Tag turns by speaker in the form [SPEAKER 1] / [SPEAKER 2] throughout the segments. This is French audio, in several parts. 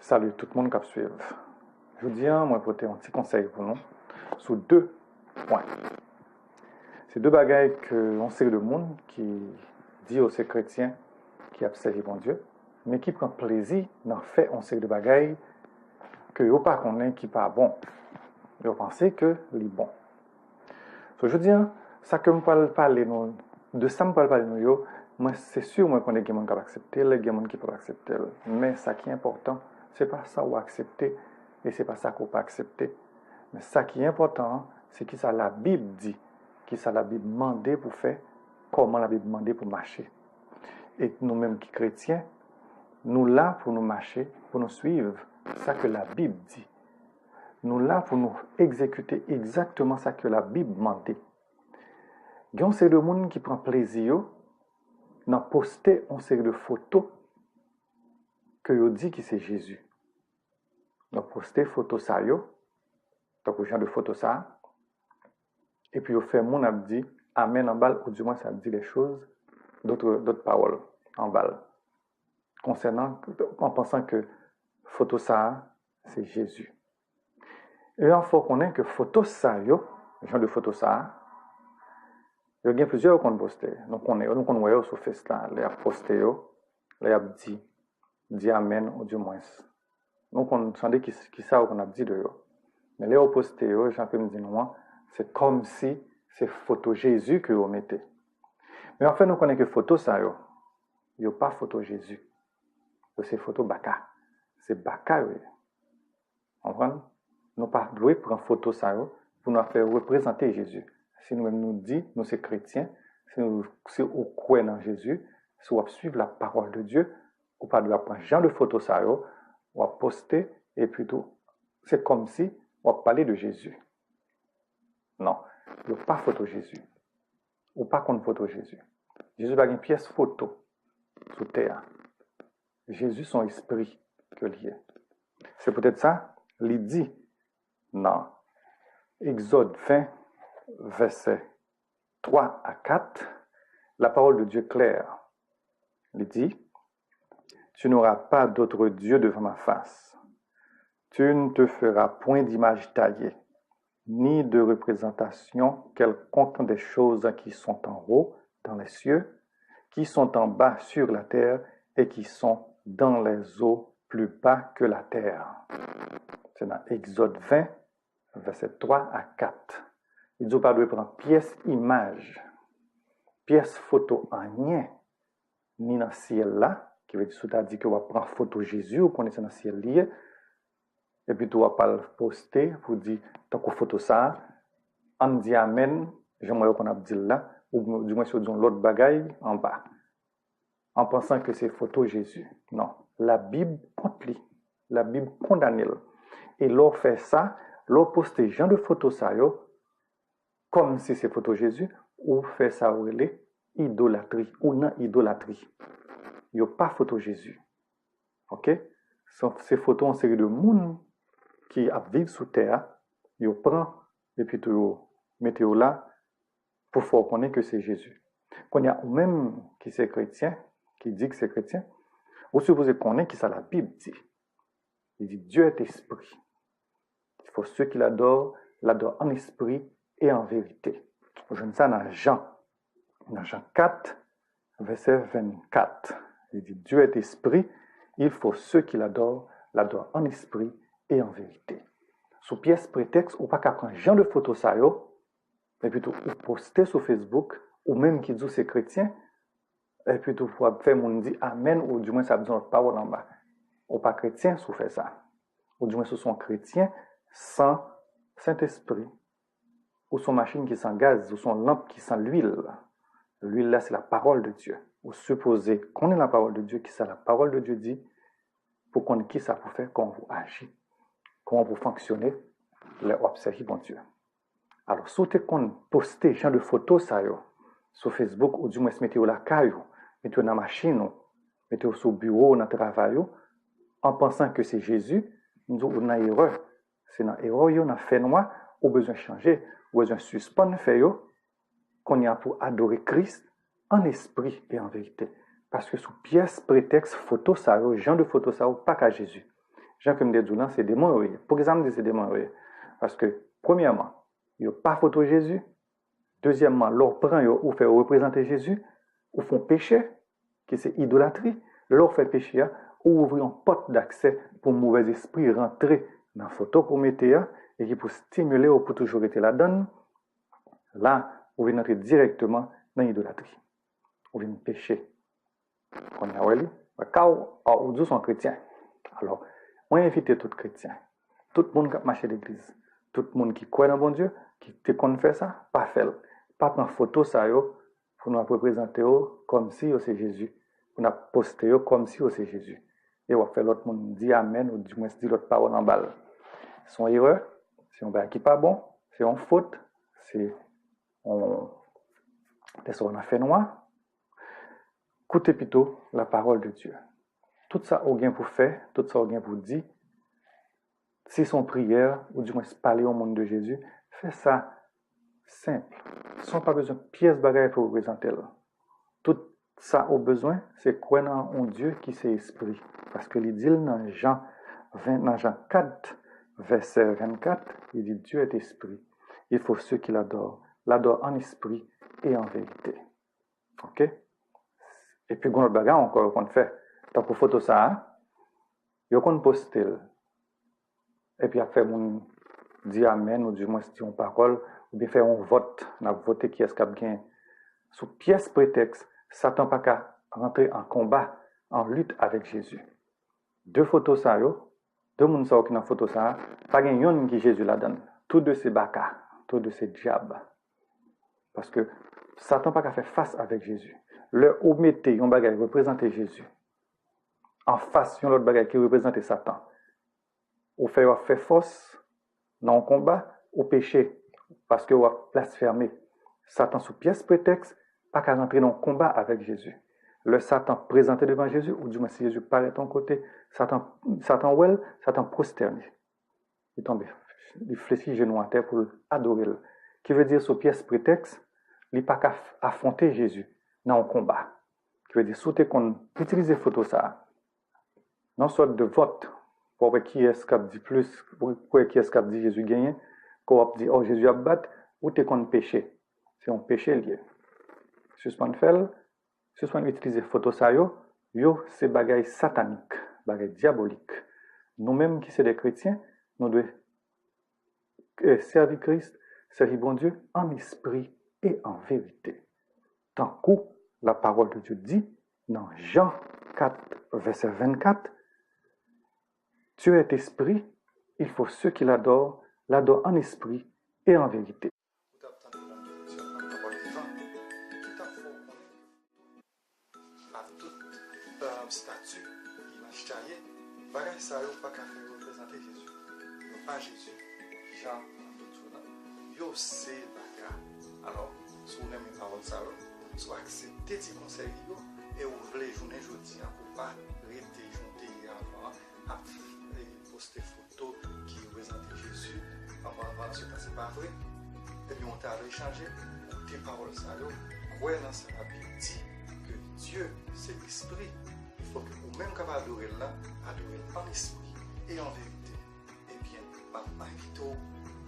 [SPEAKER 1] Salut tout le monde qui suit. Je vous dis, moi, pour un petit conseil pour nous sur deux points. C'est deux bagailles que on sait le monde qui dit aux chrétiens qui observent bon Dieu, mais qui prend plaisir dans fait on sait de bagailles que yo pas connaît qui pas bon. Yo pensez que les bon. So, je dis, ça que me parler de ça me parler nous yo, moi c'est sûr moi connais quelqu'un qui va accepter, les gens qui peuvent accepter, mais ça qui est important, c'est pas ça ou accepter et c'est pas ça qu'on peut accepter. Mais ça qui est important, c'est que ça la Bible dit, que ça la Bible demande pour faire, comment la Bible demande pour marcher. Et nous-mêmes qui chrétiens, nous là pour nous marcher, pour nous suivre, ça que la Bible dit. Nous là pour nous exécuter exactement ça que la Bible demande. Il y a une série de monde qui prend plaisir dans poster une série de photos que yo dit que c'est Jésus. Dans poster photos ça yo, donc genre de photos ça, et puis yo fait mon a dit amen en balle ou du moins ça dit les choses d'autres paroles en balle concernant en pensant que photo ça c'est Jésus. Et il faut qu'on ait que photo ça yo, genre de photo ça, il y a plusieurs qu'on poste. Donc on voit sur Facebook les a posté yo, les a dit amen ou du moins. Donc on sent qui ça qu'on a dit de yo. Mais les a posté yo, j'en peux me dire moi, c'est comme si c'est photo Jésus que vous mettez. Mais en fait nous connaissons que photo ça yo pas photo Jésus. C'est photo Baka. C'est Baka yo. On comprend? Nous pas doué prendre photo ça yo pour nous faire représenter Jésus. Si nous-mêmes nous dit, nous sommes chrétiens, si nous croyons dans Jésus, si nous suivons la parole de Dieu, ou pas de prendre genre de photo ça yo, ou poster et plutôt c'est comme si on parlait de Jésus. Non, il n'y a pas photo Jésus. Ou pas qu'on photo Jésus. Jésus a une pièce photo sous terre. Jésus son esprit que lié. C'est peut-être ça, il dit dans Exode 20, verset 3 à 4, la parole de Dieu claire. Il dit, tu n'auras pas d'autre Dieu devant ma face. Tu ne te feras point d'image taillée, ni de représentation quelconque des choses qui sont en haut dans les cieux, qui sont en bas sur la terre et qui sont dans les eaux plus bas que la terre. C'est dans Exode 20, verset 3 à 4. Il dit pas de prendre pièce image, pièce photo en rien, ni dans le ciel là, qui veut dire que tu as dit que tu vas prendre photo Jésus, ou qu'on est dans le ciel lié, et puis tu vas pas le poster pour dire, tant que photo ça, on dit amen, j'aimerais qu'on a dit là, ou du moins sur l'autre bagaille en bas, en pensant que c'est photo Jésus. Non, la Bible compte, la Bible condamne. Et l'on fait ça, l'on poste genre de photo ça, comme si c'est photo Jésus, ou fait ça ou les idolâtrie, ou non idolâtrie. Il n'y a pas photo Jésus. Ok? Ces photos en série de monde qui vivent sous terre, ils prend et puis tu mettez là pour faire connaître que c'est Jésus. Quand il y a même qui c'est chrétien, qui dit que c'est chrétien, vous supposez connaître qui ça la Bible dit. Il dit Dieu est esprit. Il faut ceux qui l'adorent en esprit et en vérité. Je ne sais dans Jean 4, verset 24. Il dit Dieu est esprit, il faut ceux qui l'adorent en esprit et en vérité. Sous pièce prétexte, ou pas qu'à prendre genre de photo ça yo, et puis ou poster sur Facebook, ou même qui dit c'est chrétien, et puis tout pour faire mon dit amen, ou du moins ça a besoin de parole en bas. Ou pas chrétien, sous fait ça. Ou du moins ce sont chrétiens sans Saint-Esprit, ou son machine qui sans gaz, ou son lampe qui sans l'huile. L'huile là, c'est la parole de Dieu. Ou supposer qu'on est la parole de Dieu, qui ça la parole de Dieu dit, pour qu'on ait qui ça pour faire, comment vous agissez, comment vous fonctionnez, les observer bon Dieu. Alors, si vous postez genre de photos ça yo, sur Facebook, ou du moins mettez la caille, mettez dans la machine, mettez sur le bureau, dans le travail, en pensant que c'est Jésus, nous avons une erreur. C'est dans l'erreur, on a fait noir, ou besoin de changer, ou besoin de suspendre fait qu'on y a pour adorer Christ en esprit et en vérité. Parce que sous pièce, prétexte, photo ça, genre de photo ça, pas qu'à Jésus. Jean que me dit là, c'est démon. Pour que ça me dit c'est démon. Parce que, premièrement, il n'y a pas photo de Jésus. Deuxièmement, leur prend ou fait représenter Jésus, ou font péché, qui c'est idolâtrie. Leur fait péché, ou ouvrir une porte d'accès pour mauvais esprit rentrer dans la photo pour mettre et qui pour stimuler ou pour toujours être là-dedans. Là, vous venez entrer directement dans l'idolâtrie. Vous venez pécher. Quand il y a quand vous sont chrétiens. Alors, on invite tout chrétien, tout le monde qui marche à l'église, tout le monde qui croit dans bon Dieu, qui te confesse ça, pas fait. Pas prendre photo ça pour nous représenter comme si c'est Jésus. Pour nous poster comme si c'est Jésus. Et on va faire l'autre monde dire amen ou du moins dire l'autre parole en balle. C'est une erreur, c'est un bail qui n'est pas bon, c'est une faute, c'est on a fait noir. Écoutez plutôt la parole de Dieu. Tout ça au gain pour faire, tout ça au gain pour dire. Si son prière, ou du moins parler au monde de Jésus, fais ça simple. Sans pas besoin de pièces bagaille pour représenter là. Tout ça au besoin, c'est croire en Dieu qui c'est esprit. Parce que il dit dans Jean 4, verset 24, il dit Dieu est esprit. Il faut ceux qui l'adorent en esprit et en vérité. Ok? Et puis, notre bagarre encore qu'on fait. Tant pour photo ça, il y a qu'on poste. Et puis après, on dit amen, ou du moins dit on parole, ou bien faire un vote. On a voté qui est-ce qui a gagné. Sous pièce prétexte, Satan pas qu'à rentrer en combat, en lutte avec Jésus. Deux photos ça, deux moun sa qui dans photo ça, pas gagne yon qui Jésus la donne. Tous de ces baka, tous de ces diables. Parce que Satan pas qu'à faire face avec Jésus. Le ou mettez un bagage représenter Jésus. En face, yon l'autre bagage qui représente Satan. Ou fait force dans le combat, ou péché, parce que ou a blasphémé. Satan sous pièce prétexte, pas qu'à rentrer dans le combat avec Jésus. Le Satan présenté devant Jésus, ou du moins si Jésus paraît de ton côté, Satan prosterné. Il tombe, il fléchit genou en terre pour adorer. Qui veut dire sous pièce prétexte, il n'a pas qu'à affronter Jésus dans le combat. Qui veut dire, sous qu'on utilise photo ça, non soit de vote, pour voir qui est-ce qui a dit plus, pour voir qui est-ce qui a dit Jésus gagné, qu'on a dit, oh Jésus a battu, ou t'es qu'on péché. C'est un péché lié. Suspend faire, suspend utiliser photo ça c'est bagaille satanique, bagaille diabolique. Nous-mêmes qui sommes des chrétiens, nous devons servir Christ, servir bon Dieu en esprit et en vérité. Tant que la parole de Dieu dit dans Jean 4, verset 24, Dieu est esprit, il faut ceux qui l'adorent en esprit et en vérité.
[SPEAKER 2] Statut, image taillée, pareil ça n'a pas qu'à faire représenter Jésus. Il n'y a pas Jésus, Jean, yo c'est bagarre. Alors, si vous aimez parole ça, soit accepter ces conseils et vous voulez journée jeudi pour pas rester junté avant à poster photos qui représentent Jésus. Avant ce temps c'est pas vrai. Et puis on t'a échangé, écouter parole ça, croire dans sa dit que Dieu c'est l'esprit. Il faut que vous-même capable d'adorer là, adorer en esprit et en vérité. Eh bien, invite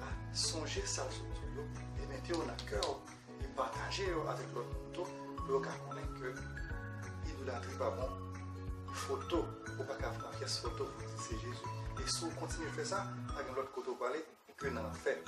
[SPEAKER 2] à songer ça sur vous et mettez-vous dans le cœur et partagez avec l'autre pour connaître que l'idolâtrie pas bon. Photo, ou pas qu'à faire pièce photo pour dire c'est Jésus. Et si vous continuez à faire ça, avec l'autre côté parler, que n'en fait.